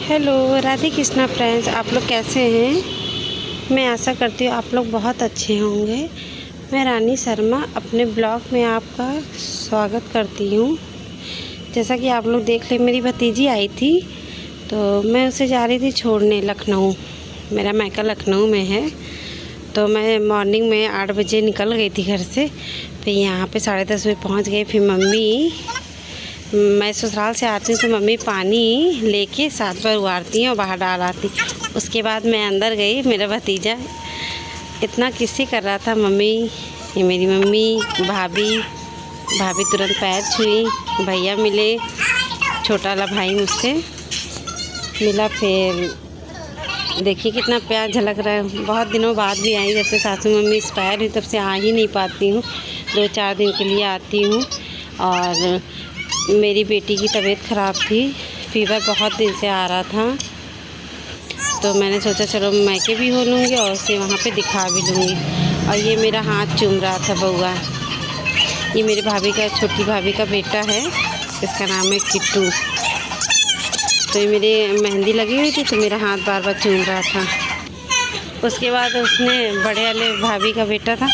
Hello Radhe Krishna friends, आप लोग कैसे हैं। मैं आशा करती हूँ आप लोग बहुत अच्छे होंगे। मैं रानी शर्मा अपने ब्लॉग में आपका स्वागत करती हूँ। जैसा कि आप लोग देख ले, मेरी भतीजी आई थी तो मैं उसे जा रही थी छोड़ने लखनऊ। मेरा मायका लखनऊ में है, तो मैं मॉर्निंग में 8 बजे निकल गई थी घर से। फिर यहाँ पे 10:30 बजे पहुँच गई। फिर मैं ससुराल से आती हूँ तो मम्मी पानी लेके साथ पर उबालती हैं और बाहर डाल आती। उसके बाद मैं अंदर गई। मेरा भतीजा इतना किस्से कर रहा था, मम्मी, ये मेरी मम्मी, भाभी तुरंत पैर छुई। भैया मिले, छोटा वाला भाई मुझसे मिला। फिर देखिए कितना प्यार झलक रहा है। बहुत दिनों बाद भी आई, जब से सासू मम्मी एक्सपायर हुई तब से आ ही नहीं पाती हूँ। 2-4 दिन के लिए आती हूँ। और मेरी बेटी की तबीयत ख़राब थी, फीवर बहुत दिन से आ रहा था, तो मैंने सोचा चलो मैके भी हो लूँगी और उसे वहाँ पे दिखा भी लूँगी। और ये मेरा हाथ चूम रहा था बउआ। ये मेरी छोटी भाभी का बेटा है, इसका नाम है किट्टू। तो ये मेरे मेहंदी लगी हुई थी तो मेरा हाथ बार बार चूम रहा था। उसके बाद उसने बड़े वाले भाभी का बेटा था,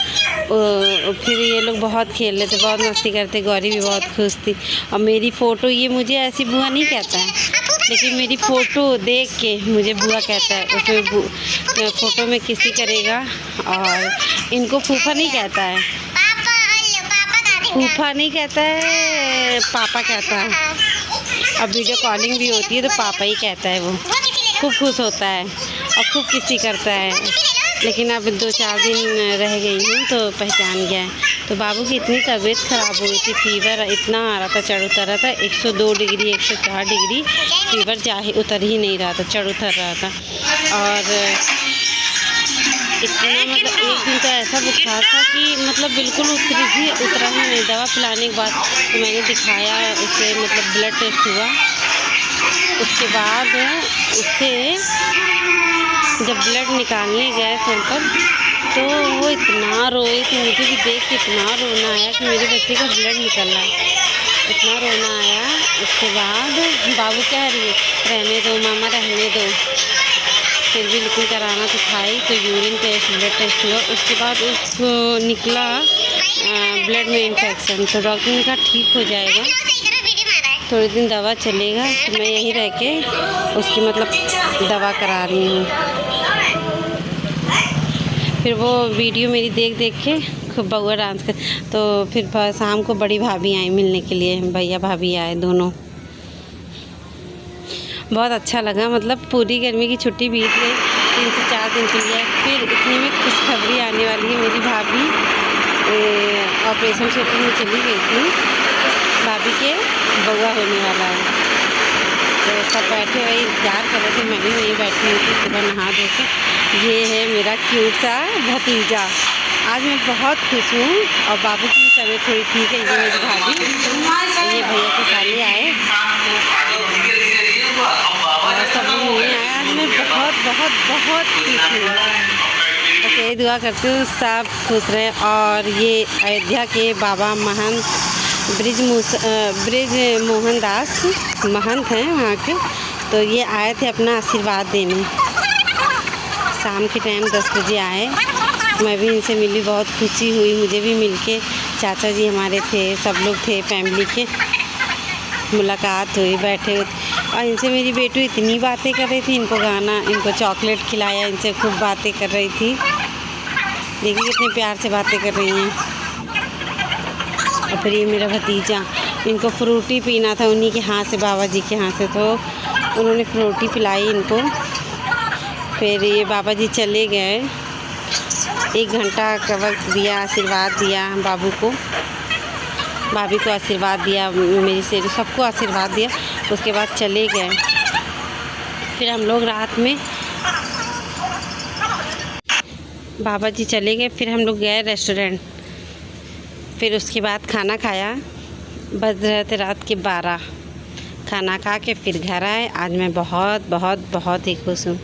फिर ये लोग बहुत खेल रहे थे, बहुत मस्ती करते। गौरी भी बहुत खुश थी। और मेरी फ़ोटो, ये मुझे ऐसी बुआ नहीं कहता है, लेकिन मेरी फ़ोटो देख के मुझे बुआ कहता है। उसमें फ़ोटो में किसी करेगा। और इनको फूफा नहीं कहता है, फूफा नहीं कहता है, पापा कहता है। अब वीडियो कॉलिंग भी होती है तो पापा ही कहता है। वो खूब खुश होता है और खूब किसी करता है। लेकिन अब 2-4 दिन रह गई हूँ तो पहचान गया है। तो बाबू की इतनी तबीयत ख़राब हो गई थी, फीवर इतना आ रहा था, चढ़ उतर रहा था। 102 डिग्री 104 डिग्री फीवर उतर ही नहीं रहा था, चढ़ उतर रहा था। और इतना मतलब एक दिन तो ऐसा बुखार था कि मतलब बिल्कुल उतरा ही नहीं। दवा पिलाने के बाद तो मैंने दिखाया उसे, मतलब ब्लड टेस्ट हुआ। उसके बाद उससे जब ब्लड निकालने गए सैंपल तो वो इतना रोई थी, मुझे भी देख के इतना रोना आया कि मेरे बच्चे का ब्लड निकल रहा है, इतना रोना आया। उसके बाद बाबू कह रही है रहने दो मामा, रहने दो। फिर भी लेकिन कराना तो था ही। तो यूरिन टेस्ट, ब्लड टेस्ट हुआ। उसके बाद उसको निकला ब्लड में इन्फेक्शन। तो डॉक्टर ने कहा ठीक हो जाएगा, थोड़े दिन दवा चलेगा। तो मैं यहीं रह के उसकी मतलब दवा करा रही हूँ। फिर वो वीडियो मेरी देख के खूब बउआ डांस कर। तो फिर शाम को बड़ी भाभी आई मिलने के लिए, भैया भाभी आए दोनों। बहुत अच्छा लगा। मतलब पूरी गर्मी की छुट्टी बीत गई, 3 से 4 दिन के लिए। फिर इतनी में खुशखबरी आने वाली है। मेरी भाभी ऑपरेशन थिएटर में चली गई थी, भाभी के बउआ होने वाला है। तो सब बैठे वही इंतजार कर रहे थे, मैं भी वहीं बैठी हुई थी सुबह नहा धो के। ये है मेरा क्यूट सा भतीजा। आज मैं बहुत खुश हूँ। और बाबू की तबीयत थोड़ी ठीक है। ये मेरी भाभी, ये भैया के साले आए और सब लोग मिलने आए। आज मैं बहुत बहुत बहुत खुश हूँ। बस यही दुआ करती हूँ सब खुश रहें। और ये अयोध्या के बाबा महंत ब्रिज मोहन दास महंत हैं वहाँ के। तो ये आए थे अपना आशीर्वाद देने। शाम के टाइम 10 बजे आए। मैं भी इनसे मिली, बहुत खुशी हुई मुझे भी मिलके। चाचा जी हमारे थे, सब लोग थे, फैमिली के मुलाकात हुई, बैठे। और इनसे मेरी बेटी इतनी बातें कर रही थी, इनको चॉकलेट खिलाया, इनसे खूब बातें कर रही थी। देखिए कितने प्यार से बातें कर रही हैं। और फिर ये मेरा भतीजा, इनको फ्रूटी पीना था उन्हीं के हाथ से, बाबा जी के हाथ से, तो उन्होंने फ्रूटी पिलाई इनको। फिर ये बाबा जी चले गए, 1 घंटा का वक्त दिया, आशीर्वाद दिया बाबू को, भाभी को आशीर्वाद दिया, मेरी से सबको आशीर्वाद दिया। उसके बाद चले गए। फिर हम लोग रात में, बाबा जी चले गए, फिर हम लोग गए रेस्टोरेंट। फिर उसके बाद खाना खाया, बज रहे थे रात के 12। खाना खा के फिर घर आए। आज मैं बहुत बहुत बहुत ही खुश हूँ।